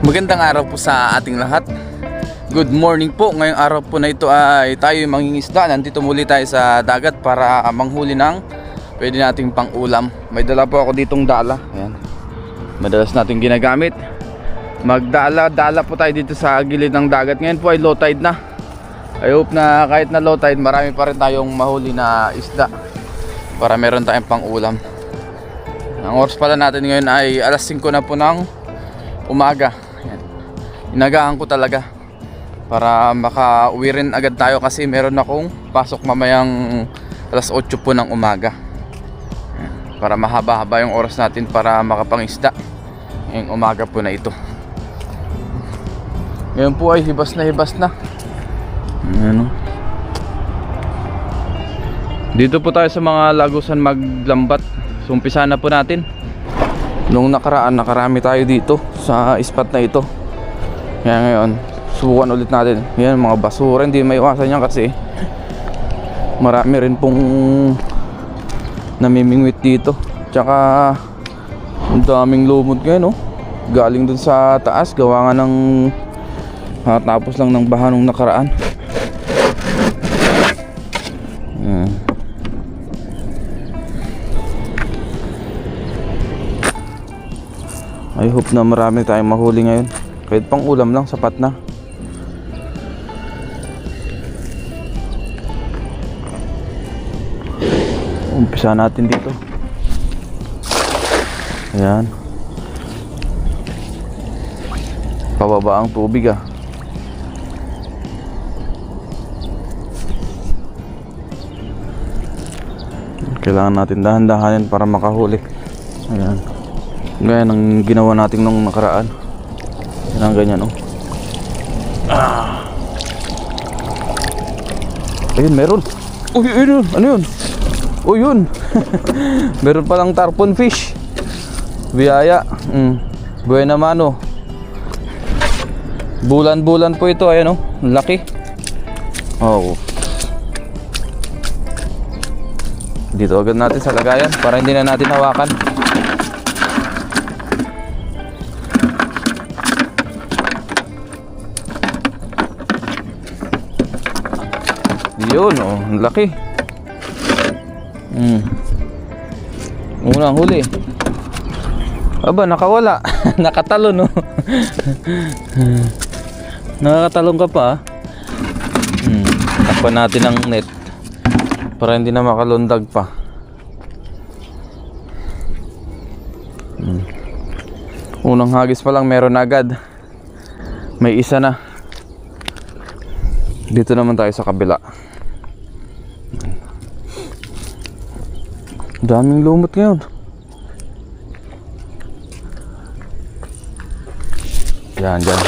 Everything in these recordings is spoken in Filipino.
Magandang araw po sa ating lahat. Good morning po. Ngayong araw po na ito ay tayo mangingisda. Nandito muli tayo sa dagat para manghuli ng pwede nating pang ulam. May dala po ako ditong dala. Ayan. Madalas natin ginagamit. Magdala-dala po tayo dito sa gilid ng dagat. Ngayon po ay low tide na. I hope na kahit na low tide, marami pa rin tayong mahuli na isda para meron tayong pang ulam. Ang oras pala natin ngayon ay alas 5 na po ng umaga. Ayan. Inagahan ko talaga para makauwi rin agad tayo kasi meron akong pasok mamayang alas 8 po ng umaga. Ayan. Para mahaba-haba yung oras natin para makapangisda ngayong umaga po na ito. Ngayon po ay hibas na hibas na. Ayan. Dito po tayo sa mga lagusan maglambat. So umpisa na po natin. Nung nakaraan, nakarami tayo dito sa spot na ito. Kaya ngayon, subukan ulit natin. Yan, mga basura, hindi may iwasan yan kasi marami rin pong namimingwit dito. Tsaka ang daming lumot ngayon, no? Galing dun sa taas, gawa nga ng tapos lang ng baha nung nakaraan. I hope na marami tayong mahuli ngayon. Kahit pang ulam lang, sapat na. Umpisa natin dito. Ayan. Pababa ang tubig ah. Kailangan natin dahan-dahanin para makahuli. Ayan. Gaya ng ginawa natin nung nakaraan. Yan ang ganyan, oh. Ayun, meron. Uy, ayun, ano yun? Uy, yun. Meron palang tarpon fish. Biyaya. Buena mano. Bulan-bulan po ito, ayan, oh. Laki. Oh. Dito agad natin sa lagayan para hindi na natin hawakan. Yun, oh, laki. Unang huli. Aba, nakawala. Nakatalon, oh. Nakakatalon ka pa, ah. Takpan natin ang net para hindi na makalundag pa. Unang hagis pa lang meron agad. May isa na. Dito naman tayo sa kabila. Daming lumot ngayon. Yan, dyan.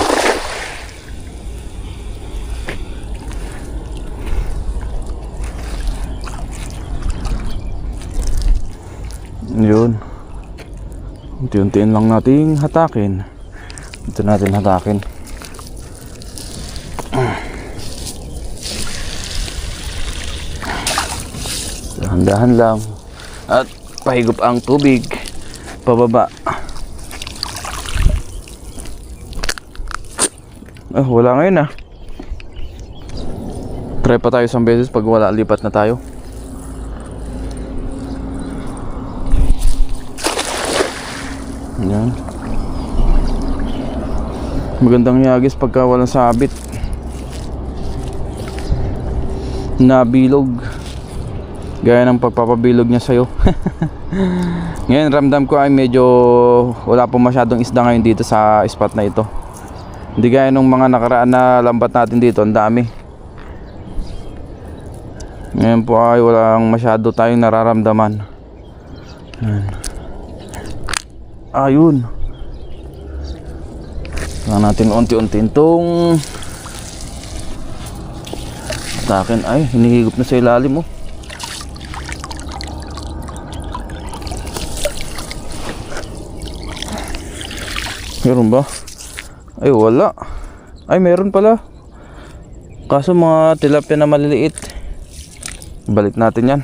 Yun. Unti-untiin lang nating hatakin. Ito natin hatakin. Dahan-dahan lang. At pahigop ang tubig pababa. Wala ngayon ah. Try pa tayo isang beses. Pag wala, lipat na tayo. Ayan. Magandang yagis pagka walang sabit. Nabilog. Gaya ng pagpapabilog niya sa'yo. Ngayon ramdam ko ay medyo wala po masyadong isda ngayon dito sa spot na ito. Hindi gaya nung mga nakaraan na lambat natin dito, ang dami. Ngayon po ay walang masyado tayong nararamdaman. Ayun. Kailangan natin unti-unti itong takin. Ay, hinihigop na sa ilalim, oh. Meron ba? Ay, wala. Ay, meron pala. Kaso mga tilapia na maliliit. Balik natin yan.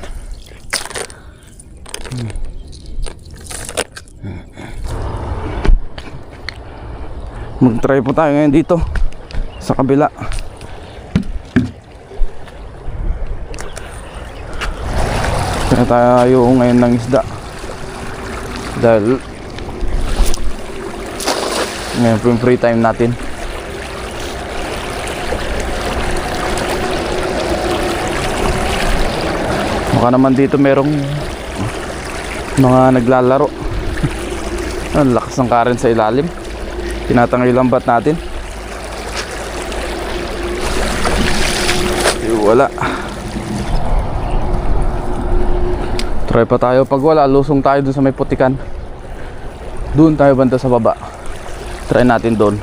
Mag-try po tayo ngayon dito sa kabila. Kaya tayo ngayon ng isda dahil ngayon po yung free time natin. Baka naman dito merong mga naglalaro. Ang lakas ng current sa ilalim. Tinatangay lang bat natin. Wala. Try pa tayo. Pag wala, lusong tayo dun sa may putikan. Doon tayo banda sa baba. Try natin doon.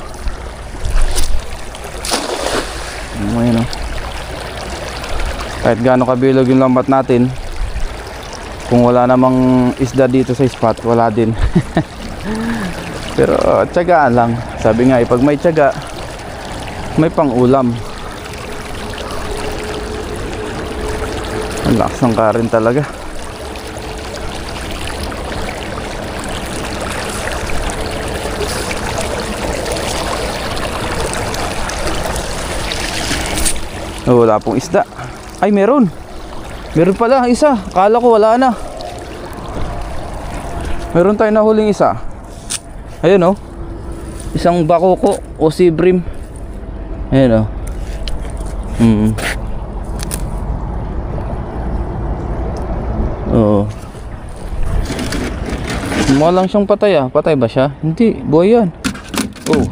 Ayun o. Kahit gaano kabilog yung lambat natin, kung wala namang isda dito sa spot, wala din. Pero tiyagaan lang. Sabi nga, pag may tiyaga, may pang ulam. Ang lakas ng current talaga. Oh, wala pong isda. Ay, meron. Meron pala isa. Akala ko wala na. Meron tayong nahuling isa. Ayun oh. Isang bakoko o sibrim. Ayun oh. Oo. Mukha lang siyang patay ah. Patay ba siya? Hindi. Buhay yan. Oh.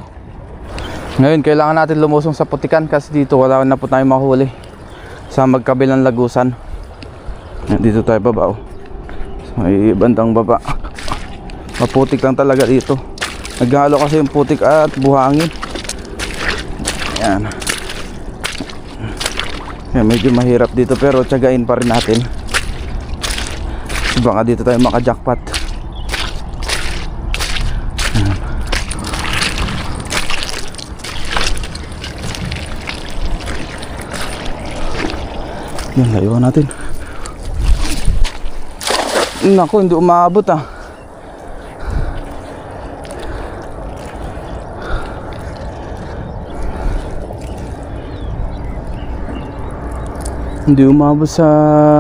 Ngayon kailangan natin lumusong sa putikan kasi dito wala na po tayong mahuli sa magkabilang lagusan. Dito tayo baba oh. Sa may bandang baba. Maputik lang talaga dito. Naghalo kasi yung putik at buhangin. Yan. Yan, medyo mahirap dito pero tiyagain pa rin natin. Baka dito tayo maka-jackpot. Yan, layuan natin. Naku, hindi umaabot ah. Hindi umabot sa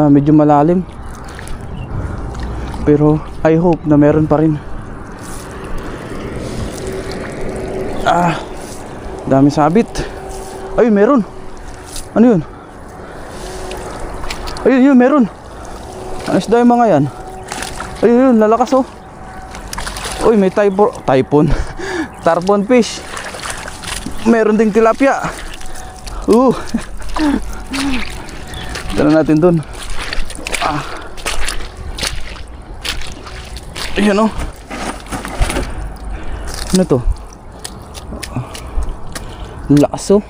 medyo malalim. Pero I hope na meron pa rin. Ah, dami sabit. Ay, meron. Ano yun? Ayun, meron. Ang isda yung mga yan. Ayun, lalakas oh. Uy, may typhoon. Tarpon fish. Meron ding tilapia. Tara natin dun. Ayan oh. Ano to? Lakas oh.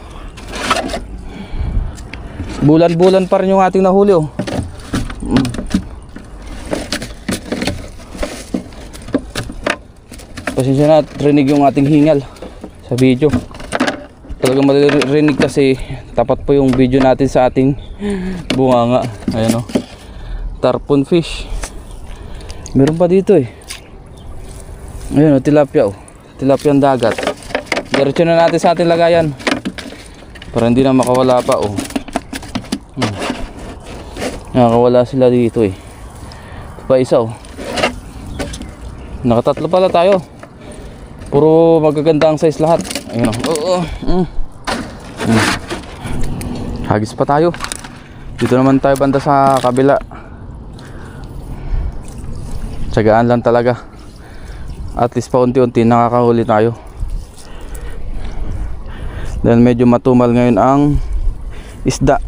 Bulan-bulan pa rin yung ating nahuli oh. Pasensya na at rinig yung ating hingal sa video. Talagang maririnig kasi tapat po yung video natin sa ating bunganga. Ayan o. Tarpon fish. Meron pa dito eh. Ayan o, tilapia o. Tilapia ang dagat. Diretso na natin sa ating lagayan para hindi na makawala pa o. Nakakawala sila dito eh. Ito pa isa oh. Nakatatlo pala tayo. Puro magaganda ang size lahat. Ayun oh. Hagis pa tayo. Dito naman tayo banda sa kabila. Tiyagaan lang talaga. At least paunti-unti nakakahuli tayo. Dahil medyo matumal ngayon ang isda.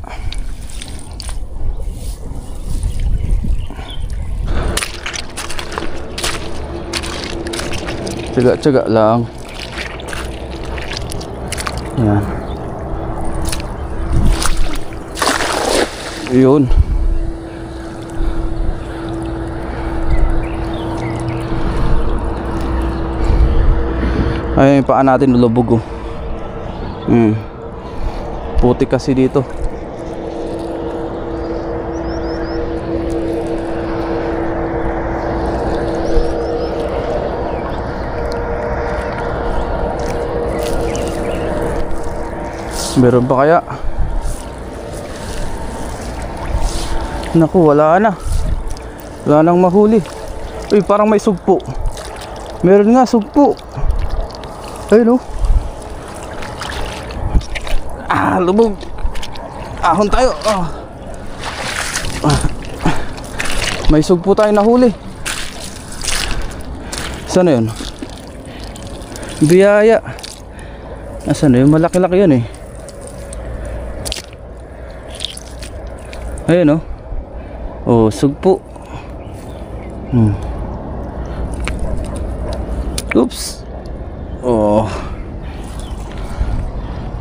Tiyaga-tiyaga lang. Yan. Yun. Ay, yung paa natin lulubog oh. Putik kasi dito. Meron pa kaya? Naku, wala na. Wala nang mahuli. Uy, parang may sugpo. Meron nga sugpo. Ayun, oh. Lubog. Ahon tayo. May sugpo tayo nahuli. Saan na yun? Biyaya. Nasaan na yun? Malaki-laki yun eh. Ayun, oh. Oh, sugpo. Oops. Oh.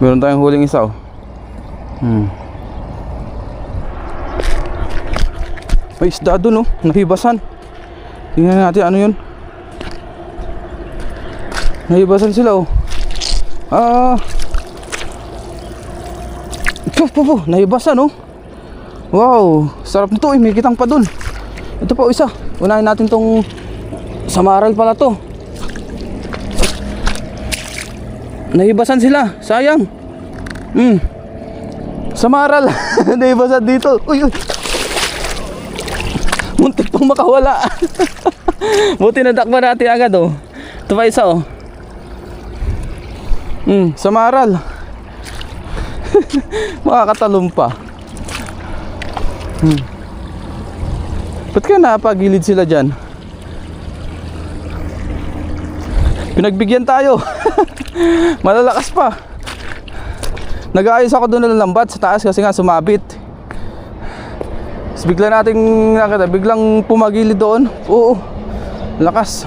Meron tayong huling isa, oh. May isda dun, oh. Nahibasan. Tingnan natin ano yun. Nahibasan sila, oh. Nahibasan, oh. Wow, sarap nito eh, may kitang pa dun. Ito pa isa. Unahin natin tong samaral pala to. Nahibasan sila, sayang. Samaral. Nahibasan dito. Uy. Muntik pang makawala. Buti nadakba natin agad, oh. Ito pa isa, oh. Samaral. Makakatalong pa. Ba't kaya napagilid sila dyan? Pinagbigyan tayo. Malalakas pa. Nag-aayos ako doon ng lambat sa taas kasi nga sumabit. Tapos bigla nating nakita, biglang pumagilid doon. Oo, lakas.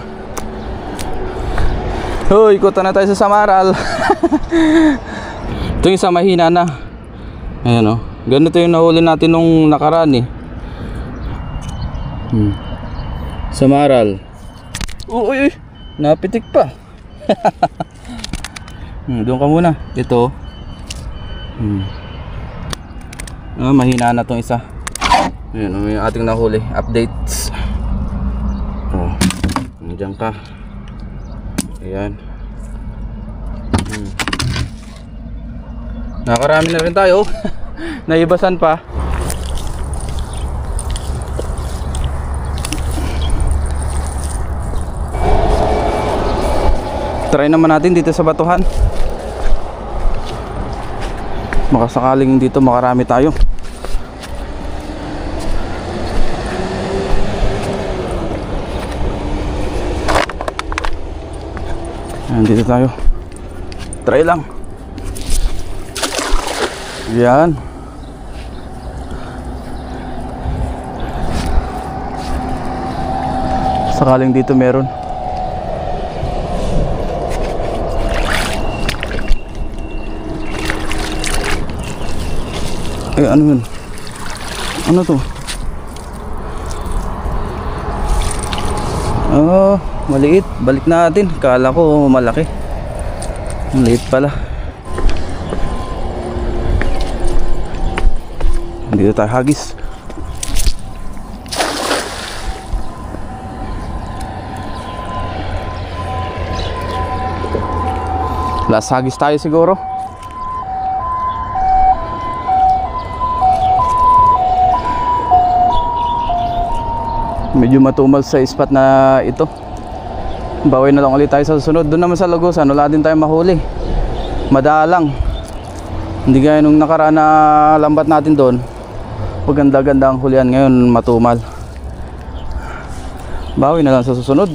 Hoy, ikutan na tayo sa samaral. Ito yung sa mahina na. Ayan, oh. Ganito yung nahuli natin nung nakaraan eh. Samaral. Uy, napitik pa. Doon ka muna. Ito. Mahina na tong isa. Ayan, yung ating nahuli. Updates. Oh, nandiyan ka. Ayan. Nakarami na rin tayo. Naibasan pa. Try naman natin dito sa batuhan. Makasakaling dito makarami tayo. Dito tayo. Try lang. Yan. Sakaling dito meron. Ano yun? Ano to? Maliit. Balik natin. Kala ko malaki. Maliit pala. Dito tayo hagis. Last hagis tayo siguro. Medyo matumal sa spot na ito. Bawi na lang ulit tayo sa susunod. Doon naman sa Lagusan, wala din tayo mahuli. Madalang. Hindi gaya nung nakaraan na lambat natin doon. Maganda-ganda ang hulihan. Ngayon matumal. Bawi na lang sa susunod.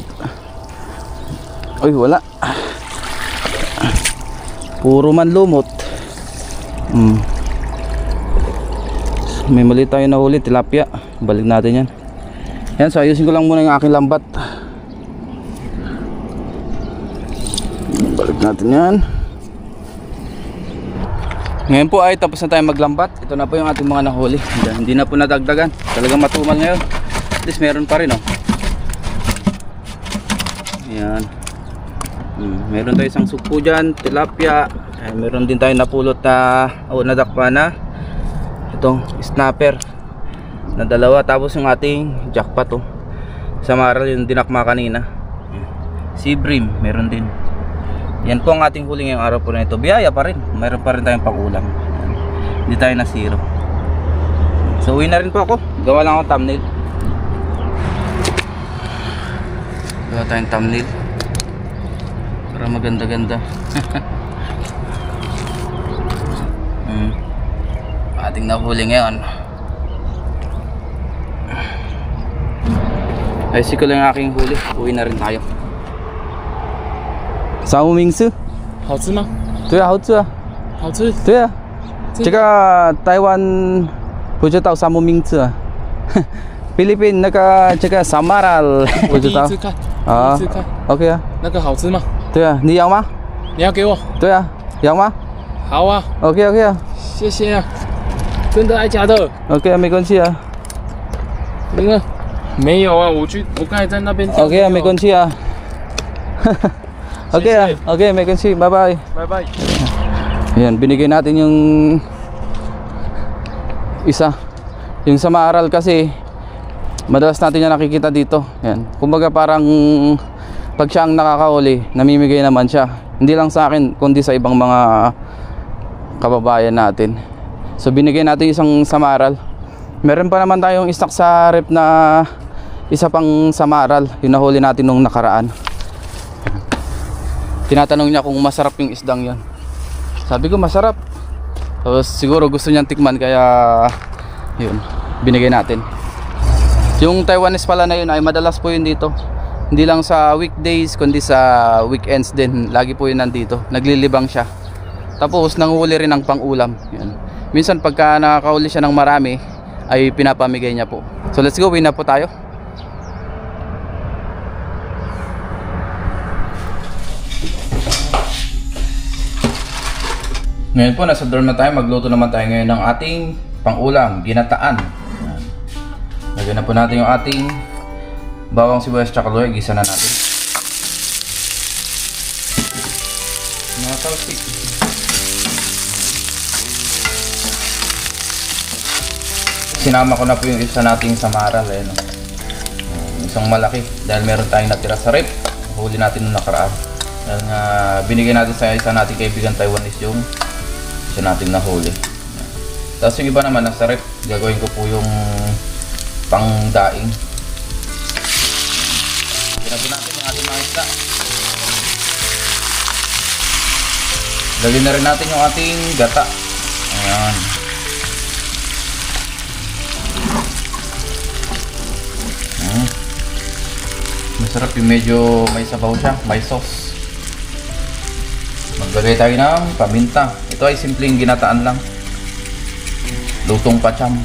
Uy, wala. Puro man lumot. May mali tayo nahuli, tilapia. Balik natin yan. Yan, so ayusin ko lang muna yung aking lambat. Balik natin yan. Ngayon po ay tapos na tayo maglambat. Ito na po yung ating mga nahuli. Hindi na po nadagdagan. Talagang matumal ngayon. At least meron pa rin, oh. Ayan. Meron tayo isang sugpo dyan, tilapia. Meron din tayo napulot na nadakpa na itong snapper na dalawa. Tapos yung ating jackpot, oh. Samaral yung dinakma kanina. Sea bream meron din. Yan po ang ating huli ngayong araw po na ito. Biyaya pa rin. Mayroon pa rin tayong pang-ulam. Hindi tayo na zero. So uwi na rin po ako. Gawa lang ako thumbnail. Gawa tayong thumbnail para maganda-ganda. Ating nahuli ngayon. Ay siko lang yung aking huli. Uwi na rin tayo. 商务名吃，好吃吗？对啊，好吃啊，好吃。对啊，这个台湾不知道什么名字啊，菲律宾那个这个 Samaral 不知道第一次看，啊第一次看， ，OK 啊，那个好吃吗？对啊，你要吗？你要给我？对啊，要吗好啊， ？OK OK 啊谢谢啊。真的还假的？ ，OK 啊，没关系啊那个没有啊，我刚才在那边。 ，OK 啊，没关系啊，OK 啊，OK 没关系，拜拜。拜拜。 Ayan, binigay natin yung isa. Yung sa Maaral kasi madalas natin yan nakikita dito. Ayan. Kumbaga parang pag siya ang nakakahuli, namimigay naman siya. Hindi lang sa akin, kundi sa ibang mga kababayan natin. So binigay natin isang Samaral. Meron pa naman tayong stock sa rep na isa pang Samaral. Yung nahuli natin nung nakaraan. Tinatanong niya kung masarap yung isdang yon. Sabi ko masarap. Tapos siguro gusto niyang tikman kaya yun, binigay natin. Yung Taiwanese pala na yun ay madalas po yun dito. Hindi lang sa weekdays kundi sa weekends din. Lagi po yun nandito. Naglilibang siya. Tapos nanguhuli rin ng pang-ulam. Yun. Minsan pagka nakakahuli siya ng marami ay pinapamigay niya po. So let's go, uwi na po tayo. Ngayon po, nasa dorm na tayo. Magluto naman tayo ngayon ng ating pang-ulam, ginataan. Ayan. Lagyan na po natin yung ating bawang sibuyas tsaka luya. Gisa na natin. Mga talsik. Sinama ko na po yung isa nating Samaral. Ayan, isang malaki. Dahil meron tayong natira sa rep. Huli natin nung nakaraan. Dahil nga binigay natin sa isa nating kaibigan Taiwanese yung isa natin nahuli. Tapos yung iba naman nasa rep, gagawin ko po yung pangdaing. Lagyan po natin yung ating mga isda. Lagyan na rin natin yung ating gata. Ayan. Masarap yung medyo may sabaw siya, may sauce. Maglagay tayo ng paminta. Ito ay simpleng ginataan lang. Lutong pacham.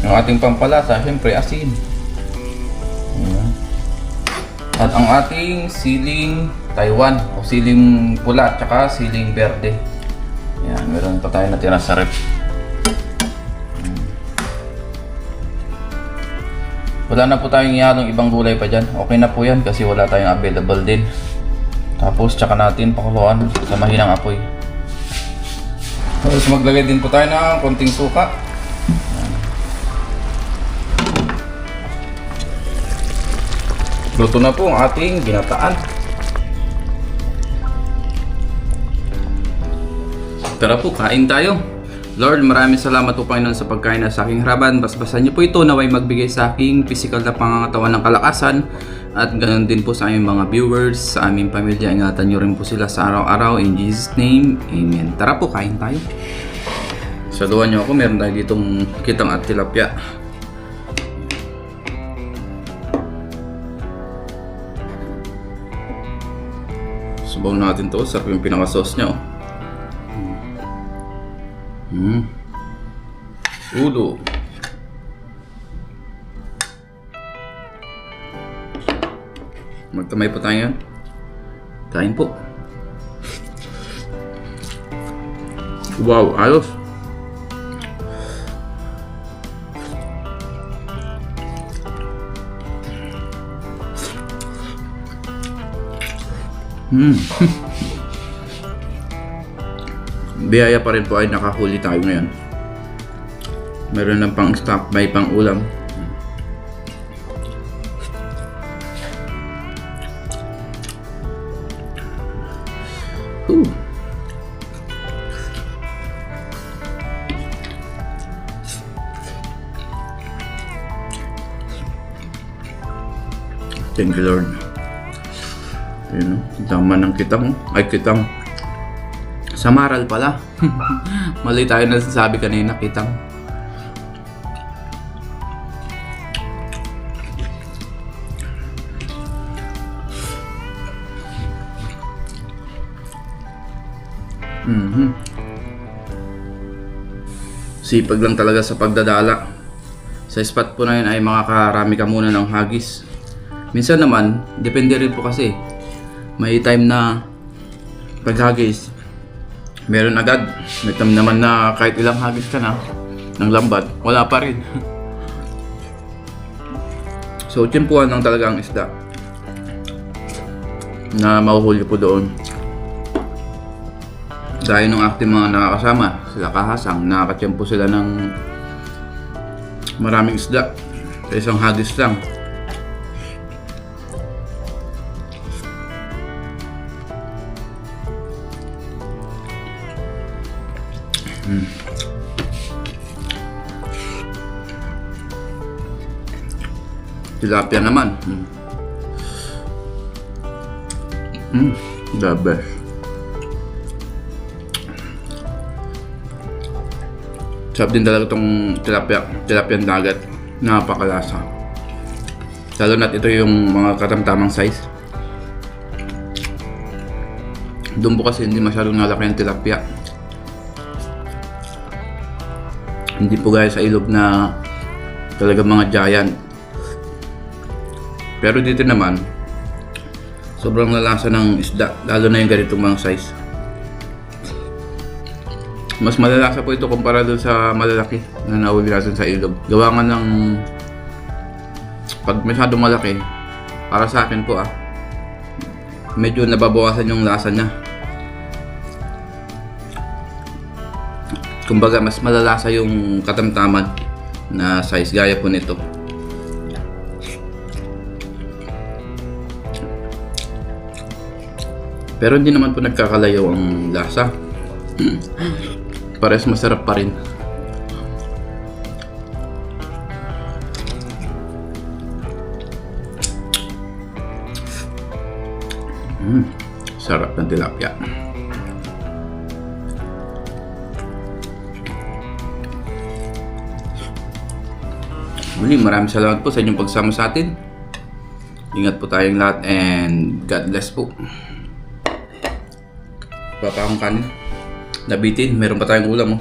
Yung ating pampalasa, syempre asin. At ang ating siling Taiwan o siling pula at saka siling berde. Yan, meron pa tayo natira sa rep. Wala na po tayong ihalong ibang gulay pa dyan. Okay na po yan kasi wala tayong available din. Tapos tsaka natin pakuluan sa mahinang apoy. Tapos maglagay din po tayo ng konting suka. Luto na po ang ating ginataan. Tara po, kain tayo. Lord, maraming salamat po Panginoon sa pagkain na sa aking harapan. Basbasan niyo po ito naway magbigay sa aking physical na pangangatawan ng kalakasan. At ganoon din po sa aming mga viewers, sa aming pamilya. Ingatan niyo rin po sila sa araw-araw. In Jesus' name, Amen. Tara po, kain tayo. Saluhan niyo ako. Meron tayo ditong kitang at tilapia. Subaw natin to. Sarap yung pinaka-sauce niya. Ulo. Magtamay po tayo yan. Kain po. Wow, ayos. Biyaya pa rin po ay nakahuli tayo ngayon. Meron ng pang stock, may pang ulam. Thank you, Lord. Ayun, dama ng kitang. Ay, kitang. Samaral pala. Mali tayo na sabi kanina, kitang. Sipag lang talaga sa pagdadala. Sa spot po na yun ay makakarami ka muna ng hagis. Minsan naman, depende rin po kasi. May time na paghagis, meron agad. May time naman na kahit ilang hagis ka na ng lambat, wala pa rin. So, tiyempuhan lang talaga ang isda na mahuhuli po doon. Dahil nung aking mga nakakasama, sila kahasang, nakakatiyempo sila ng maraming isda sa isang hagis lang. Tilapia naman. The best. Sarap din talaga itong tilapia dagat. Napakalasa. Lalo na't ito yung mga katamtamang size. Doon po kasi hindi masyadong nalaki ang tilapia. Hindi po gaya sa ilog na talaga mga giant. Pero dito naman, sobrang lalasa ng isda. Lalo na yung ganitong mga size. Mas malalasa po ito kumpara doon sa malalaki na nahuli natin sa ilog. Gawa nga ng pag masyadong malaki, para sa akin po medyo nababawasan yung lasa niya. Kumbaga mas malalasa yung katamtaman na size gaya po nito. Pero hindi naman po nagkakalayo ang lasa. Parehas masarap pa rin. Sarap ng tilapia. Muli, maraming salamat po sa inyong pagsama sa atin. Ingat po tayong lahat and God bless po. Baba akong kanin. Nabitin, meron pa tayong ulam